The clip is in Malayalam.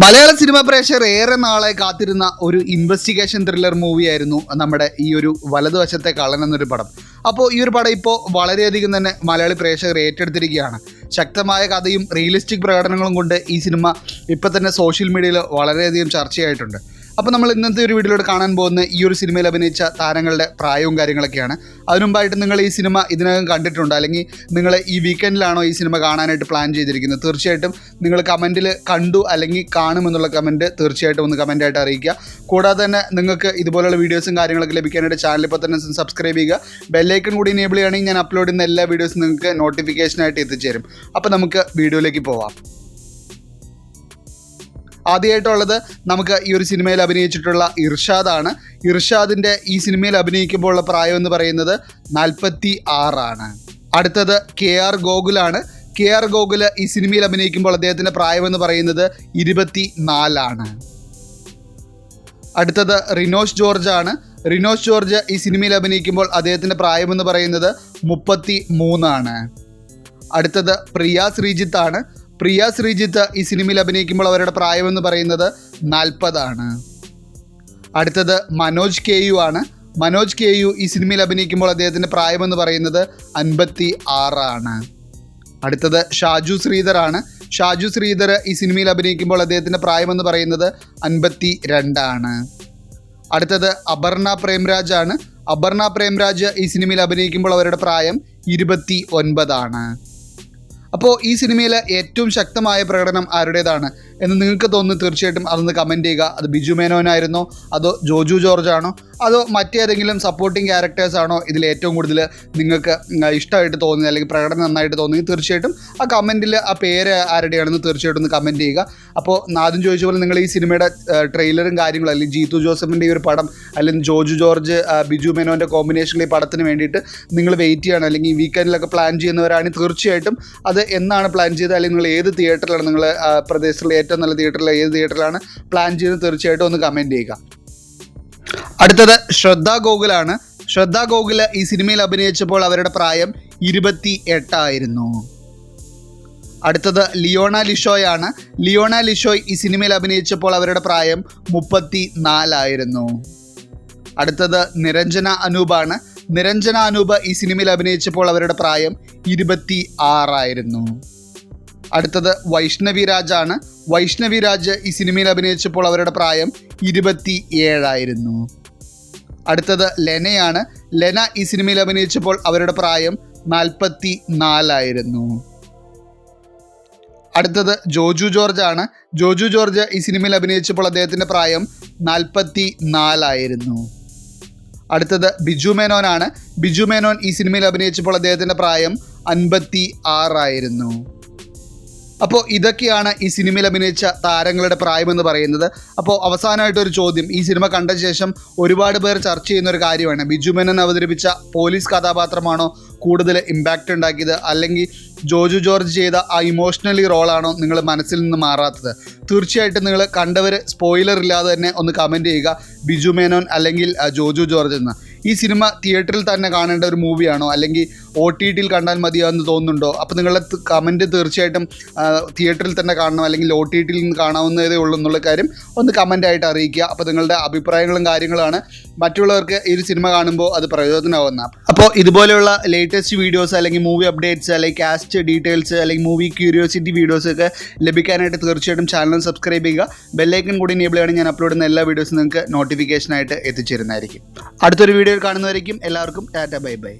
മലയാള സിനിമ പ്രേക്ഷകർ ഏറെ നാളായി കാത്തിരുന്ന ഒരു ഇൻവെസ്റ്റിഗേഷൻ ത്രില്ലർ മൂവിയായിരുന്നു നമ്മുടെ ഈ ഒരു വലതുവശത്തെ കള്ളൻ എന്നൊരു പടം. അപ്പോൾ ഈ ഒരു പടം ഇപ്പോൾ വളരെയധികം തന്നെ മലയാളി പ്രേക്ഷകർ ഏറ്റെടുത്തിരിക്കുകയാണ്. ശക്തമായ കഥയും റിയലിസ്റ്റിക് പ്രകടനങ്ങളും കൊണ്ട് ഈ സിനിമ ഇപ്പോൾ തന്നെ സോഷ്യൽ മീഡിയയിൽ വളരെയധികം ചർച്ചയായിട്ടുണ്ട്. അപ്പോൾ നമ്മൾ ഇന്നത്തെ ഒരു വീഡിയോയിലൂടെ കാണാൻ പോകുന്ന ഈ ഒരു സിനിമയിൽ അഭിനയിച്ച താരങ്ങളുടെ പ്രായവും കാര്യങ്ങളൊക്കെയാണ്. അതിനുമുമ്പായിട്ട് നിങ്ങൾ ഈ സിനിമ ഇതിനകം കണ്ടിട്ടുണ്ടോ, അല്ലെങ്കിൽ നിങ്ങൾ ഈ വീക്കെൻഡിലാണോ ഈ സിനിമ കാണാനായിട്ട് പ്ലാൻ ചെയ്തിരിക്കുന്നത്? തീർച്ചയായിട്ടും നിങ്ങൾ കമൻറ്റിൽ കണ്ടു അല്ലെങ്കിൽ കാണുമെന്നുള്ള കമൻറ്റ് തീർച്ചയായിട്ടും ഒന്ന് കമൻറ്റായിട്ട് അറിയിക്കുക. കൂടാതെ തന്നെ നിങ്ങൾക്ക് ഇതുപോലുള്ള വീഡിയോസും കാര്യങ്ങളൊക്കെ ലഭിക്കാനായിട്ട് ചാനൽ ഇപ്പോൾ തന്നെ സബ്സ്ക്രൈബ് ചെയ്യുക. ബെല്ലൈക്കൺ കൂടി എനേബിൾ ചെയ്യുകയാണെങ്കിൽ ഞാൻ അപ്ലോഡ് ചെയ്യുന്ന എല്ലാ വീഡിയോസും നിങ്ങൾക്ക് നോട്ടിഫിക്കേഷനായിട്ട് എത്തിച്ചേരും. അപ്പോൾ നമുക്ക് വീഡിയോയിലേക്ക് പോവാം. ആദ്യമായിട്ടുള്ളത് നമുക്ക് ഈ ഒരു സിനിമയിൽ അഭിനയിച്ചിട്ടുള്ള ഇർഷാദാണ്. ഇർഷാദിൻ്റെ ഈ സിനിമയിൽ അഭിനയിക്കുമ്പോഴുള്ള പ്രായം എന്ന് പറയുന്നത് 46 അടുത്തത് KR ഗോകുലാണ്. KR ഗോകുൽ ഈ സിനിമയിൽ അഭിനയിക്കുമ്പോൾ അദ്ദേഹത്തിൻ്റെ പ്രായം എന്ന് പറയുന്നത് 24 അടുത്തത് റിനോഷ് ജോർജ് ആണ്. റിനോഷ് ജോർജ് ഈ സിനിമയിൽ അഭിനയിക്കുമ്പോൾ അദ്ദേഹത്തിൻ്റെ പ്രായം എന്ന് പറയുന്നത് 33 അടുത്തത് പ്രിയ ശ്രീജിത്ത് ആണ്. പ്രിയ ശ്രീജിത്ത് ഈ സിനിമയിൽ അഭിനയിക്കുമ്പോൾ അവരുടെ പ്രായം എന്ന് പറയുന്നത് 40 അടുത്തത് മനോജ് KU ആണ്. മനോജ് KU ഈ സിനിമയിൽ അഭിനയിക്കുമ്പോൾ അദ്ദേഹത്തിൻ്റെ പ്രായം എന്ന് പറയുന്നത് 56 അടുത്തത് ഷാജു ശ്രീധർ ആണ്. ഷാജു ശ്രീധർ ഈ സിനിമയിൽ അഭിനയിക്കുമ്പോൾ അദ്ദേഹത്തിൻ്റെ പ്രായം എന്ന് പറയുന്നത് 52 അടുത്തത് അപർണ പ്രേംരാജ് ആണ്. അപർണ പ്രേംരാജ് ഈ സിനിമയിൽ അഭിനയിക്കുമ്പോൾ അവരുടെ പ്രായം 29 അപ്പോൾ ഈ സിനിമയിലെ ഏറ്റവും ശക്തമായ പ്രകടനം ആരുടേതാണ് എന്ന് നിങ്ങൾക്ക് തോന്നുന്നു? തീർച്ചയായിട്ടും അതൊന്ന് കമൻറ്റ് ചെയ്യുക. അത് ബിജു മേനോനായിരുന്നോ, അതോ ജോജു ജോർജ് ആണോ, അതോ മറ്റേതെങ്കിലും സപ്പോർട്ടിങ് ക്യാരക്ടേഴ്സ് ആണോ ഇതിൽ ഏറ്റവും കൂടുതൽ നിങ്ങൾക്ക് ഇഷ്ടമായിട്ട് തോന്നുന്നത്, അല്ലെങ്കിൽ പ്രകടനം നന്നായിട്ട് തോന്നുന്നത്? തീർച്ചയായിട്ടും ആ കമൻറ്റിൽ ആ പേര് ആരുടെയാണെന്ന് തീർച്ചയായിട്ടും ഒന്ന് കമൻറ്റ് ചെയ്യുക. അപ്പോൾ ആദ്യം ചോദിച്ച പോലെ നിങ്ങൾ ഈ സിനിമയുടെ ട്രെയിലറും കാര്യങ്ങളും, അല്ലെങ്കിൽ ജീത്തു ജോസഫിൻ്റെ ഈ ഒരു പടം, അല്ലെങ്കിൽ ജോജു ജോർജ് ബിജു മേനോൻ്റെ കോമ്പിനേഷനിൽ ഈ പടത്തിന് വേണ്ടിയിട്ട് നിങ്ങൾ വെയിറ്റ് ചെയ്യണം, അല്ലെങ്കിൽ വീക്കെൻഡിലൊക്കെ പ്ലാൻ ചെയ്യുന്നവരാണെങ്കിൽ തീർച്ചയായിട്ടും അത് എന്നാണ് പ്ലാൻ ചെയ്തത്, അല്ലെങ്കിൽ നിങ്ങൾ ഏത് തിയേറ്ററിലാണ്, നിങ്ങൾ പ്രദേശത്തുള്ള ഏറ്റവും നല്ല തിയേറ്ററിൽ ഏത് തിയേറ്ററിലാണ് പ്ലാൻ ചെയ്യുന്നത്? തീർച്ചയായിട്ടും ഒന്ന് കമൻറ്റ് ചെയ്യുക. അടുത്തത് ശ്രദ്ധ ഗോകുലാണ്. ശ്രദ്ധ ഗോകുൽ ഈ സിനിമയിൽ അഭിനയിച്ചപ്പോൾ അവരുടെ പ്രായം 28 അടുത്തത് ലിയോണ ലിഷോയാണ്. ലിയോണ ലിഷോയ് ഈ സിനിമയിൽ അഭിനയിച്ചപ്പോൾ അവരുടെ പ്രായം 34 അടുത്തത് നിരഞ്ജന അനൂപാണ്. നിരഞ്ജന അനൂപ് ഈ സിനിമയിൽ അഭിനയിച്ചപ്പോൾ അവരുടെ പ്രായം 26 അടുത്തത് വൈഷ്ണവി രാജ് ആണ്. വൈഷ്ണവി രാജ് ഈ സിനിമയിൽ അഭിനയിച്ചപ്പോൾ അവരുടെ പ്രായം 27 അടുത്തത് ലെനയാണ്. ലെന ഈ സിനിമയിൽ അഭിനയിച്ചപ്പോൾ അവരുടെ പ്രായം 44 അടുത്തത് ജോജു ജോർജ് ആണ്. ജോജു ജോർജ് ഈ സിനിമയിൽ അഭിനയിച്ചപ്പോൾ അദ്ദേഹത്തിൻ്റെ പ്രായം 44 അടുത്തത് ബിജു മേനോനാണ്. ബിജു മേനോൻ ഈ സിനിമയിൽ അഭിനയിച്ചപ്പോൾ അദ്ദേഹത്തിൻ്റെ പ്രായം 56 അപ്പോൾ ഇതൊക്കെയാണ് ഈ സിനിമയിൽ അഭിനയിച്ച താരങ്ങളുടെ പ്രായമെന്ന് പറയുന്നത്. അപ്പോൾ അവസാനമായിട്ടൊരു ചോദ്യം, ഈ സിനിമ കണ്ട ശേഷം ഒരുപാട് പേർ ചർച്ച ചെയ്യുന്ന ഒരു കാര്യമാണ്, ബിജു മേനോൻ അവതരിപ്പിച്ച പോലീസ് കഥാപാത്രമാണോ കൂടുതൽ ഇമ്പാക്റ്റ് ഉണ്ടാക്കിയത്, അല്ലെങ്കിൽ ജോജു ജോർജ് ചെയ്ത ആ ഇമോഷണലി റോളാണോ നിങ്ങൾ മനസ്സിൽ നിന്ന് മാറാത്തത്? തീർച്ചയായിട്ടും നിങ്ങൾ കണ്ടവർ സ്പോയിലർ ഇല്ലാതെ തന്നെ ഒന്ന് കമൻറ്റ് ചെയ്യുക, ബിജു മേനോൻ അല്ലെങ്കിൽ ജോജു ജോർജ് എന്ന്. ഈ സിനിമ തിയേറ്ററിൽ തന്നെ കാണേണ്ട ഒരു മൂവിയാണോ, അല്ലെങ്കിൽ OTTയിൽ കണ്ടാൽ മതിയാണെന്ന് തോന്നുന്നുണ്ടോ? അപ്പോൾ നിങ്ങളുടെ കമൻറ്റ് തീർച്ചയായിട്ടും തിയേറ്ററിൽ തന്നെ കാണണം, അല്ലെങ്കിൽ OTTയിൽ നിന്ന് കാണാവുന്നതേ ഉള്ളൂ എന്നുള്ള കാര്യം ഒന്ന് കമൻറ്റായിട്ട് അറിയിക്കുക. അപ്പോൾ നിങ്ങളുടെ അഭിപ്രായങ്ങളും കാര്യങ്ങളാണ് മറ്റുള്ളവർക്ക് ഈ ഒരു സിനിമ കാണുമ്പോൾ അത് പ്രയോജനമാകുന്ന. അപ്പോൾ ഇതുപോലെയുള്ള ലേറ്റസ്റ്റ് വീഡിയോസ്, അല്ലെങ്കിൽ മൂവി അപ്ഡേറ്റ്സ്, അല്ലെങ്കിൽ കാസ്റ്റ് ഡീറ്റെയിൽസ്, അല്ലെങ്കിൽ മൂവി ക്യൂരിയോസിറ്റി വീഡിയോസൊക്കെ ലഭിക്കാനായിട്ട് തീർച്ചയായിട്ടും ചാനൽ സബ്സ്ക്രൈബ് ചെയ്യുക. ബെല്ലൈക്കൺ കൂടി എനേബിൾ ചെയ്യുകയാണെങ്കിൽ ഞാൻ അപ്ലോഡ് ചെയ്യുന്ന എല്ലാ വീഡിയോസും നിങ്ങൾക്ക് നോട്ടിഫിക്കേഷനായിട്ട് എത്തിച്ചേരുന്നതായിരിക്കും. അടുത്തൊരു വീഡിയോയിൽ കാണുന്നവരേക്കും എല്ലാവർക്കും ടാറ്റ ബൈ ബൈ.